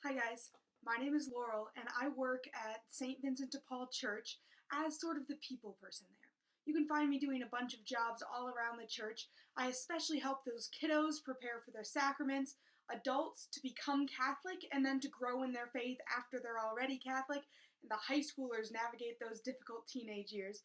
Hi guys, my name is Laurel and I work at St. Vincent de Paul Church as sort of the people person there. You can find me doing a bunch of jobs all around the church. I especially help those kiddos prepare for their sacraments, adults to become Catholic and then to grow in their faith after they're already Catholic, and the high schoolers navigate those difficult teenage years.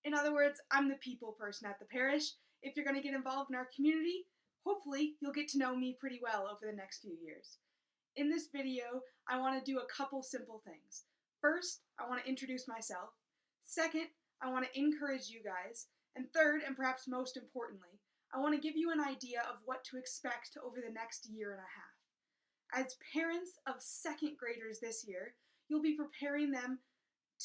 In other words, I'm the people person at the parish. If you're going to get involved in our community, hopefully you'll get to know me pretty well over the next few years. In this video, I want to do a couple simple things. First, I want to introduce myself. Second, I want to encourage you guys. And third, and perhaps most importantly, I want to give you an idea of what to expect over the next year and a half. As parents of second graders this year, you'll be preparing them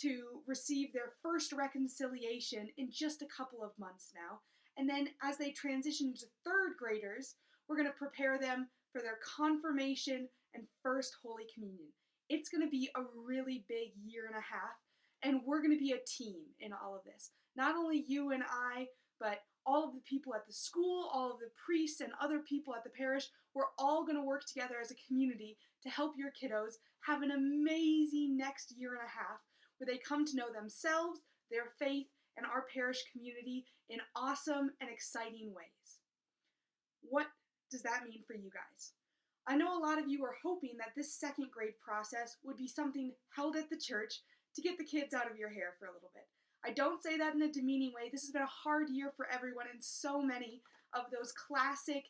to receive their first reconciliation in just a couple of months now. And then as they transition to third graders, we're going to prepare them for their confirmation and first Holy Communion. It's going to be a really big year and a half, and we're going to be a team in all of this. Not only you and I, but all of the people at the school, all of the priests and other people at the parish, we're all going to work together as a community to help your kiddos have an amazing next year and a half where they come to know themselves, their faith, and our parish community in awesome and exciting ways. What does that mean for you guys? I know a lot of you are hoping that this second grade process would be something held at the church to get the kids out of your hair for a little bit. I don't say that in a demeaning way. This has been a hard year for everyone, and so many of those classic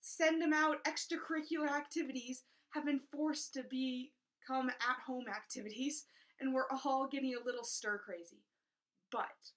send them out extracurricular activities have been forced to become at-home activities, and we're all getting a little stir-crazy. But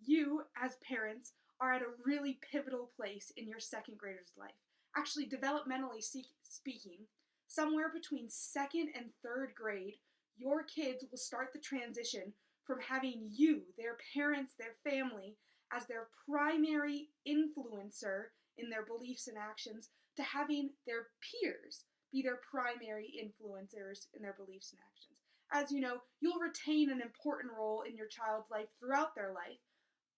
you, as parents, are at a really pivotal place in your second grader's life. Actually, developmentally speaking, somewhere between second and third grade, your kids will start the transition from having you, their parents, their family, as their primary influencer in their beliefs and actions, to having their peers be their primary influencers in their beliefs and actions. As you know, you'll retain an important role in your child's life throughout their life,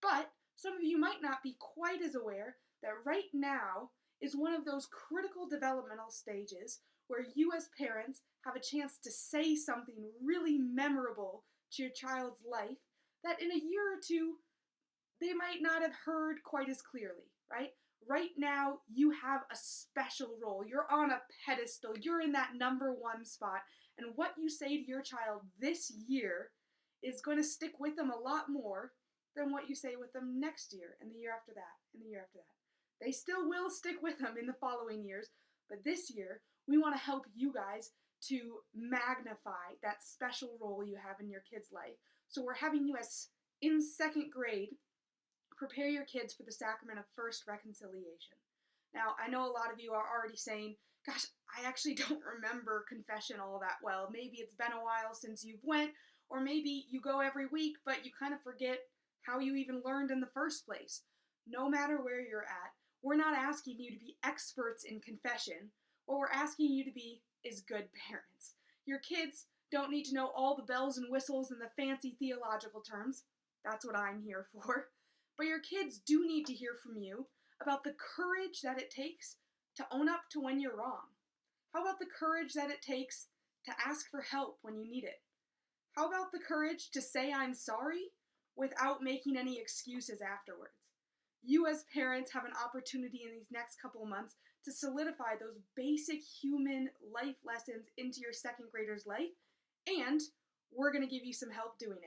but some of you might not be quite as aware that right now is one of those critical developmental stages where you as parents have a chance to say something really memorable to your child's life that in a year or two they might not have heard quite as clearly, right? Right now you have a special role. You're on a pedestal. You're in that number one spot. And what you say to your child this year is going to stick with them a lot more than what you say with them next year and the year after that and the year after that. They still will stick with them in the following years, but this year we want to help you guys to magnify that special role you have in your kid's life. So we're having you as in second grade prepare your kids for the sacrament of first reconciliation. Now, I know a lot of you are already saying, gosh, I actually don't remember confession all that well. Maybe it's been a while since you've went, or maybe you go every week, but you kind of forget how you even learned in the first place. No matter where you're at, we're not asking you to be experts in confession. What we're asking you to be is good parents. Your kids don't need to know all the bells and whistles and the fancy theological terms. That's what I'm here for. But your kids do need to hear from you about the courage that it takes to own up to when you're wrong. How about the courage that it takes to ask for help when you need it? How about the courage to say I'm sorry without making any excuses afterwards? You as parents have an opportunity in these next couple of months to solidify those basic human life lessons into your second grader's life, and we're going to give you some help doing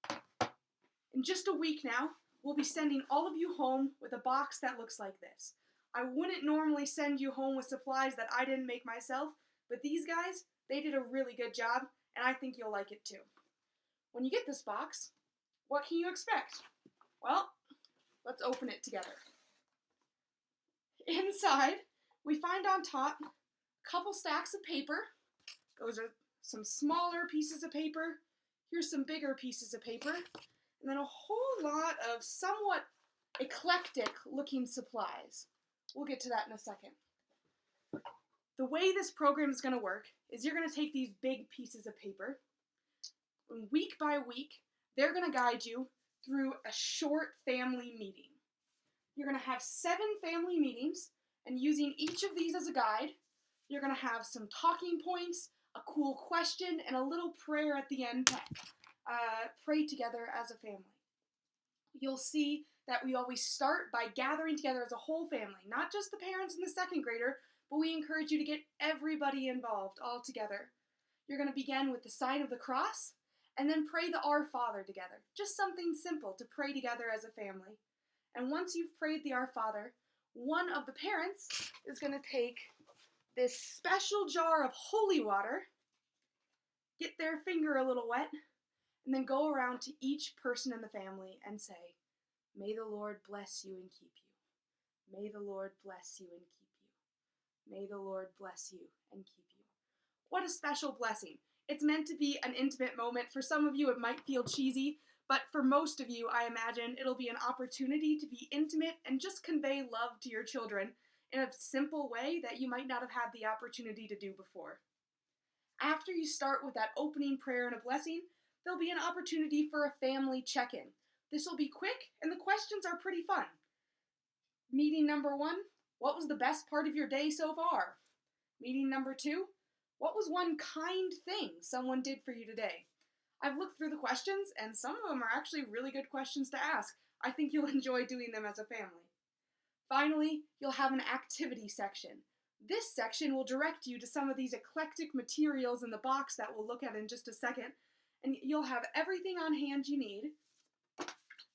it. In just a week now, we'll be sending all of you home with a box that looks like this. I wouldn't normally send you home with supplies that I didn't make myself, but these guys, they did a really good job, and I think you'll like it too. When you get this box, what can you expect? Well, let's open it together. Inside, we find on top a couple stacks of paper. Those are some smaller pieces of paper. Here's some bigger pieces of paper. And then a whole lot of somewhat eclectic looking supplies. We'll get to that in a second. The way this program is going to work is you're going to take these big pieces of paper, and week by week, they're going to guide you through a short family meeting. You're going to have 7 family meetings, and using each of these as a guide, You're going to have some talking points, a cool question, and a little prayer at the end to pray together as a family. You'll see that we always start by gathering together as a whole family, not just the parents and the second grader, but we encourage you to get everybody involved all together. You're going to begin with the sign of the cross, and then pray the Our Father together. Just something simple to pray together as a family. And once you've prayed the Our Father, one of the parents is going to take this special jar of holy water, get their finger a little wet, and then go around to each person in the family and say, "May the Lord bless you and keep you. May the Lord bless you and keep you. May the Lord bless you and keep you." What a special blessing. It's meant to be an intimate moment. For some of you, it might feel cheesy, but for most of you, I imagine it'll be an opportunity to be intimate and just convey love to your children in a simple way that you might not have had the opportunity to do before. After you start with that opening prayer and a blessing, there'll be an opportunity for a family check-in. This will be quick, and the questions are pretty fun. Meeting number 1, what was the best part of your day so far? Meeting number 2, what was one kind thing someone did for you today? I've looked through the questions, and some of them are actually really good questions to ask. I think you'll enjoy doing them as a family. Finally, you'll have an activity section. This section will direct you to some of these eclectic materials in the box that we'll look at in just a second, and you'll have everything on hand you need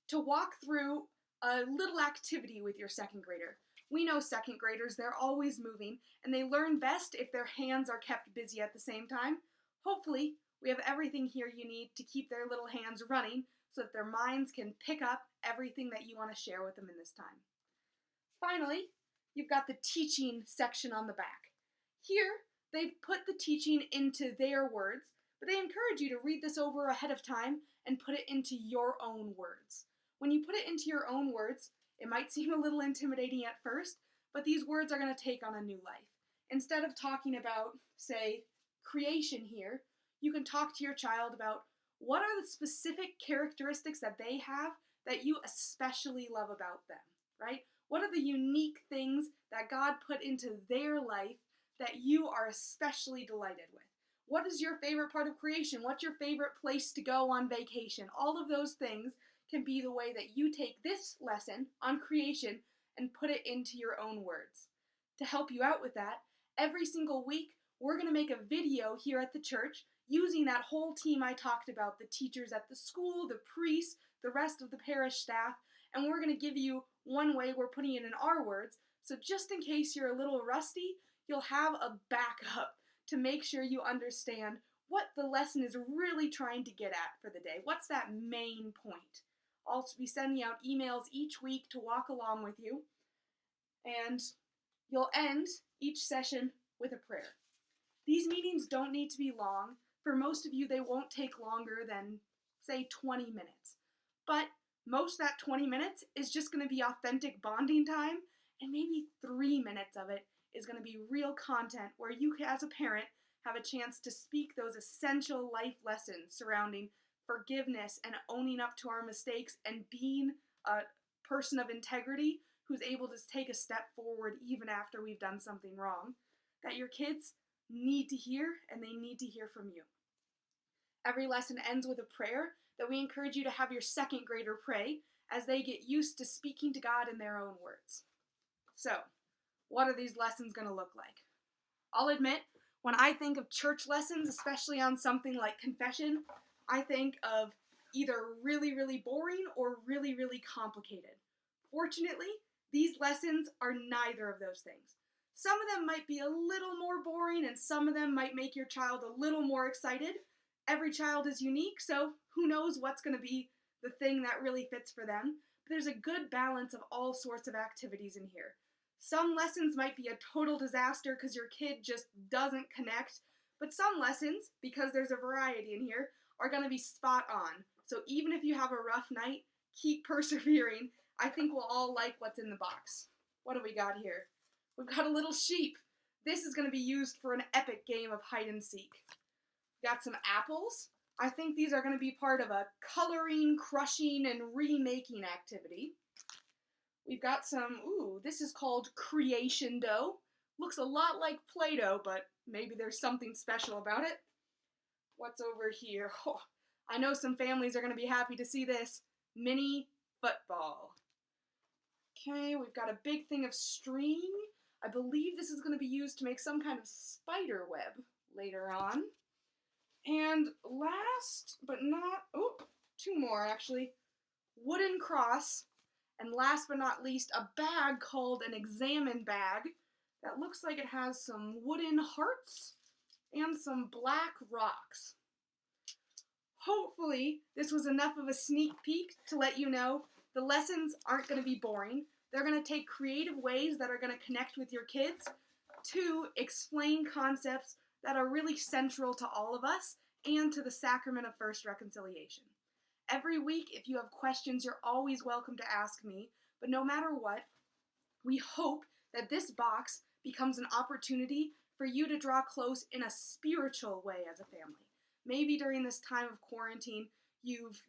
to walk through a little activity with your second grader. We know second graders, they're always moving, and they learn best if their hands are kept busy at the same time. Hopefully, we have everything here you need to keep their little hands running so that their minds can pick up everything that you want to share with them in this time. Finally, you've got the teaching section on the back. Here, they've put the teaching into their words, but they encourage you to read this over ahead of time and put it into your own words. When you put it into your own words, it might seem a little intimidating at first, but these words are going to take on a new life. Instead of talking about, say, creation here, you can talk to your child about what are the specific characteristics that they have that you especially love about them, right? What are the unique things that God put into their life that you are especially delighted with? What is your favorite part of creation? What's your favorite place to go on vacation? All of those things can be the way that you take this lesson on creation and put it into your own words. To help you out with that, every single week we're going to make a video here at the church using that whole team I talked about, the teachers at the school, the priests, the rest of the parish staff, and we're going to give you one way we're putting it in our words, so just in case you're a little rusty, you'll have a backup to make sure you understand what the lesson is really trying to get at for the day. What's that main point? I'll be sending out emails each week to walk along with you, and you'll end each session with a prayer. These meetings don't need to be long. For most of you, they won't take longer than, say, 20 minutes. But most of that 20 minutes is just going to be authentic bonding time, and maybe 3 minutes of it is going to be real content where you, as a parent, have a chance to speak those essential life lessons surrounding forgiveness and owning up to our mistakes and being a person of integrity who's able to take a step forward even after we've done something wrong, that your kids need to hear, and they need to hear from you. Every lesson ends with a prayer that we encourage you to have your second grader pray as they get used to speaking to God in their own words. So, what are these lessons going to look like? I'll admit, when I think of church lessons, especially on something like confession, I think of either really, really boring or really, really complicated. Fortunately, these lessons are neither of those things. Some of them might be a little more boring, and some of them might make your child a little more excited. Every child is unique, so who knows what's going to be the thing that really fits for them. But there's a good balance of all sorts of activities in here. Some lessons might be a total disaster because your kid just doesn't connect, but some lessons, because there's a variety in here, are going to be spot on. So even if you have a rough night, keep persevering. I think we'll all like what's in the box. What do we got here? We've got a little sheep. This is going to be used for an epic game of hide and seek. Got some apples. I think these are going to be part of a coloring, crushing, and remaking activity. We've got some, this is called creation dough. Looks a lot like Play-Doh, but maybe there's something special about it. What's over here? Oh, I know some families are going to be happy to see this. Mini football. Okay, we've got a big thing of string. I believe this is going to be used to make some kind of spider web later on. And last but not, two more actually. Wooden cross. And last but not least, a bag called an examine bag that looks like it has some wooden hearts and some black rocks. Hopefully, this was enough of a sneak peek to let you know the lessons aren't going to be boring. They're going to take creative ways that are going to connect with your kids to explain concepts that are really central to all of us and to the sacrament of First Reconciliation. Every week, if you have questions, you're always welcome to ask me, but no matter what, we hope that this box becomes an opportunity for you to draw close in a spiritual way as a family. Maybe during this time of quarantine, you've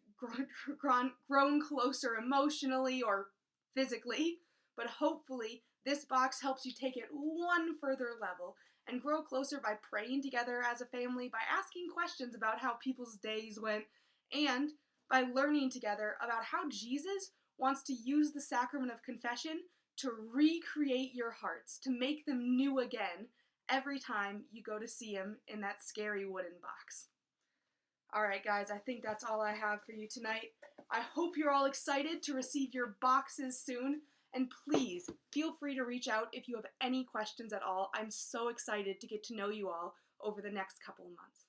grown closer emotionally or physically, but hopefully this box helps you take it one further level and grow closer by praying together as a family, by asking questions about how people's days went, and by learning together about how Jesus wants to use the sacrament of confession to recreate your hearts, to make them new again every time you go to see him in that scary wooden box. Alright guys, I think that's all I have for you tonight. I hope you're all excited to receive your boxes soon, and please feel free to reach out if you have any questions at all. I'm so excited to get to know you all over the next couple of months.